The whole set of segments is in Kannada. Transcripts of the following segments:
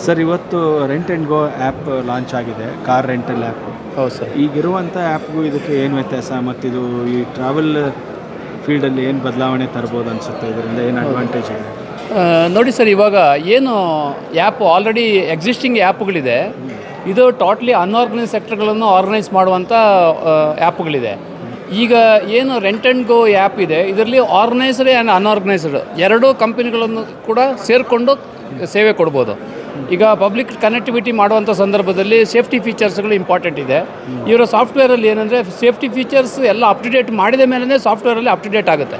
ಸರ್, ಇವತ್ತು rent and go app launch ಆಗಿದೆ, ಕಾರ್ ರೆಂಟಲ್ ಆ್ಯಪ್. ಹೌದು ಸರ್. ಈಗಿರುವಂಥ ಆ್ಯಪ್ಗೂ ಇದಕ್ಕೆ ಏನು ವ್ಯತ್ಯಾಸ, ಮತ್ತು ಇದು ಈ ಟ್ರಾವೆಲ್ ಫೀಲ್ಡಲ್ಲಿ ಏನು ಬದಲಾವಣೆ ತರ್ಬೋದು ಅನಿಸುತ್ತೆ? ಇದರಿಂದ ಏನು ಅಡ್ವಾಂಟೇಜ್ ಇದೆ? ನೋಡಿ ಸರ್, ಇವಾಗ ಏನು ಆ್ಯಪ್ ಆಲ್ರೆಡಿ ಎಕ್ಸಿಸ್ಟಿಂಗ್ ಆ್ಯಪ್ಗಳಿದೆ, ಇದು ಟೋಟ್ಲಿ ಅನ್ಆರ್ಗನೈಸ್ ಸೆಕ್ಟರ್ಗಳನ್ನು ಆರ್ಗನೈಸ್ ಮಾಡುವಂಥ ಆ್ಯಪ್ಗಳಿದೆ. ಈಗ ಏನು ರೆಂಟ್ ಆ್ಯಂಡ್ ಗೋ ಆ್ಯಪ್ ಇದೆ, ಇದರಲ್ಲಿ ಆರ್ಗನೈಸ್ಡ್ ಆ್ಯಂಡ್ ಅನ್ಆರ್ಗನೈಸ್ಡ್ ಎರಡೂ ಕಂಪನಿಗಳನ್ನು ಕೂಡ ಸೇರಿಕೊಂಡು ಸೇವೆ ಕೊಡ್ಬೋದು. ಈಗ ಪಬ್ಲಿಕ್ ಕನೆಕ್ಟಿವಿಟಿ ಮಾಡುವಂಥ ಸಂದರ್ಭದಲ್ಲಿ ಸೇಫ್ಟಿ ಫೀಚರ್ಸ್ಗಳು ಇಂಪಾರ್ಟೆಂಟ್ ಇದೆ. ಇವರ ಸಾಫ್ಟ್ವೇರಲ್ಲಿ ಏನಂದರೆ ಸೇಫ್ಟಿ ಫೀಚರ್ಸ್ ಎಲ್ಲ ಅಪ್ ಟು ಡೇಟ್ ಮಾಡಿದ ಮೇಲೆ ಸಾಫ್ಟ್ವೇರಲ್ಲಿ ಅಪ್ ಟು ಡೇಟ್ ಆಗುತ್ತೆ.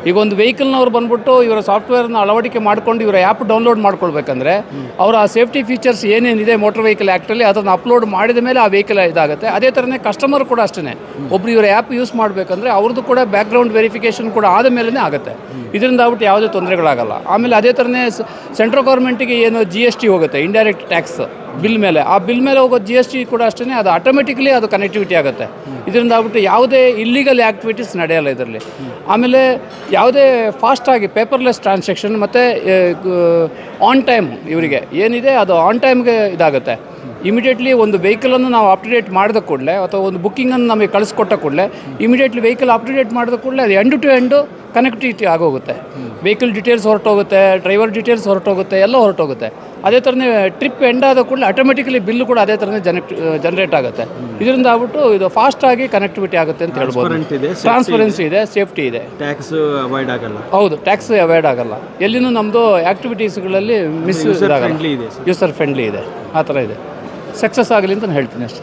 ಈಗ ಒಂದು ವೆಹಿಕಲ್ನವ್ರು ಬಂದ್ಬಿಟ್ಟು ಇವರ ಸಾಫ್ಟ್ವೇರ್ನ ಅಳವಡಿಕೆ ಮಾಡಿಕೊಂಡು ಇವರ ಆ್ಯಪ್ ಡೌನ್ಲೋಡ್ ಮಾಡ್ಕೊಳ್ಬೇಕಂದ್ರೆ ಅವರ ಆ ಸೇಫ್ಟಿ ಫೀಚರ್ಸ್ ಏನೇನಿದೆ ಮೋಟರ್ ವೆಹಿಕಲ್ ಆ್ಯಕ್ಟಲ್ಲಿ ಅದನ್ನು ಅಪ್ಲೋಡ್ ಮಾಡಿದ ಮೇಲೆ ಆ ವೆಹಿಕಲ್ ಇದಾಗುತ್ತೆ. ಅದೇ ಥರನೇ ಕಸ್ಟಮರ್ ಕೂಡ ಅಷ್ಟೇ, ಒಬ್ಬರು ಇವರ ಆ್ಯಪ್ ಯೂಸ್ ಮಾಡಬೇಕಂದ್ರೆ ಅವ್ರದ್ದು ಕೂಡ ಬ್ಯಾಕ್ಗ್ರೌಂಡ್ ವೆರಿಫಿಕೇಷನ್ ಕೂಡ ಆದ ಮೇಲೇ ಆಗುತ್ತೆ. ಇದರಿಂದ ಆಗ್ಬಿಟ್ಟು ಯಾವುದೇ ತೊಂದರೆಗಳಾಗಲ್ಲ. ಆಮೇಲೆ ಅದೇ ಥರನೇ ಸೆಂಟ್ರಲ್ ಗೌರ್ಮೆಂಟಿಗೆ ಏನು GST ಹೋಗುತ್ತೆ, ಇಂಡೈರೆಕ್ಟ್ ಟ್ಯಾಕ್ಸ್ ಬಿಲ್ ಮೇಲೆ, ಆ ಬಿಲ್ ಮೇಲೆ ಹೋಗೋ GST ಕೂಡ ಅಷ್ಟೇ, ಅದು ಆಟೋಮೆಟಿಕಲಿ ಅದು ಕನೆಕ್ಟಿವಿಟಿ ಆಗುತ್ತೆ. ಇದರಿಂದ ಆಗ್ಬಿಟ್ಟು ಯಾವುದೇ ಇಲ್ಲಿಗಲ್ ಆ್ಯಕ್ಟಿವಿಟೀಸ್ ನಡೆಯಲ್ಲ ಇದರಲ್ಲಿ. ಆಮೇಲೆ ಯಾವುದೇ ಫಾಸ್ಟಾಗಿ ಪೇಪರ್ಲೆಸ್ ಟ್ರಾನ್ಸಾಕ್ಷನ್ ಮತ್ತು ಆನ್ ಟೈಮ್ ಇವರಿಗೆ ಏನಿದೆ ಅದು ಆನ್ ಟೈಮ್ಗೆ ಇದಾಗುತ್ತೆ. ಇಮಿಡಿಯೇಟ್ಲಿ ಒಂದು ವೆಹಿಕಲನ್ನು ನಾವು ಅಪ್ ಟು ಡೇಟ್ ಮಾಡಿದ ಕೂಡಲೇ ಅಥವಾ ಒಂದು ಬುಕ್ಕಿಂಗನ್ನು ನಮಗೆ ಕಳಿಸ್ಕೊಟ್ಟ ಕೂಡಲೇ immediately vehicle up to date ಮಾಡಿದ ಕೂಡಲೇ ಅದು ಎಂಡ್ ಟು ಎಂಡು ಕನೆಕ್ಟಿವಿಟಿ ಆಗೋಗುತ್ತೆ. ವೆಹಿಕಲ್ ಡೀಟೇಲ್ಸ್ ಹೊರಟೋಗುತ್ತೆ, ಡ್ರೈವರ್ ಡೀಟೇಲ್ಸ್ ಹೊರಟೋಗುತ್ತೆ, ಎಲ್ಲ ಹೊರಟೋಗುತ್ತೆ. ಅದೇ ಥರನೇ ಟ್ರಿಪ್ ಎಂಡ್ ಆದ ಕೂಡಲೇ ಆಟೋಮೆಟಿಕಲಿ ಬಿಲ್ಲು ಕೂಡ ಅದೇ ಥರನೇ ಜನರೇಟ್ ಆಗುತ್ತೆ. ಇದರಿಂದ ಆಗ್ಬಿಟ್ಟು ಇದು ಫಾಸ್ಟಾಗಿ ಕನೆಕ್ಟಿವಿಟಿ ಆಗುತ್ತೆ ಅಂತ ಹೇಳ್ಬೋದು. ಟ್ರಾನ್ಸ್ಪರೆನ್ಸಿ ಇದೆ, ಸೇಫ್ಟಿ ಇದೆ, ಟ್ಯಾಕ್ಸ್ ಅವಾಯ್ಡ್ ಆಗಲ್ಲ. ಹೌದು, ಟ್ಯಾಕ್ಸ್ ಅವಾಯ್ಡ್ ಆಗಲ್ಲ. ಎಲ್ಲಿನೂ ನಮ್ಮದು ಆ್ಯಕ್ಟಿವಿಟೀಸ್ಗಳಲ್ಲಿ ಯೂಸರ್ ಫ್ರೆಂಡ್ಲಿ ಇದೆ, ಆ ಥರ ಇದೆ. ಸಕ್ಸಸ್ ಆಗಲಿ ಅಂತ ನಾನು ಹೇಳ್ತೀನಿ ಅಷ್ಟೇ.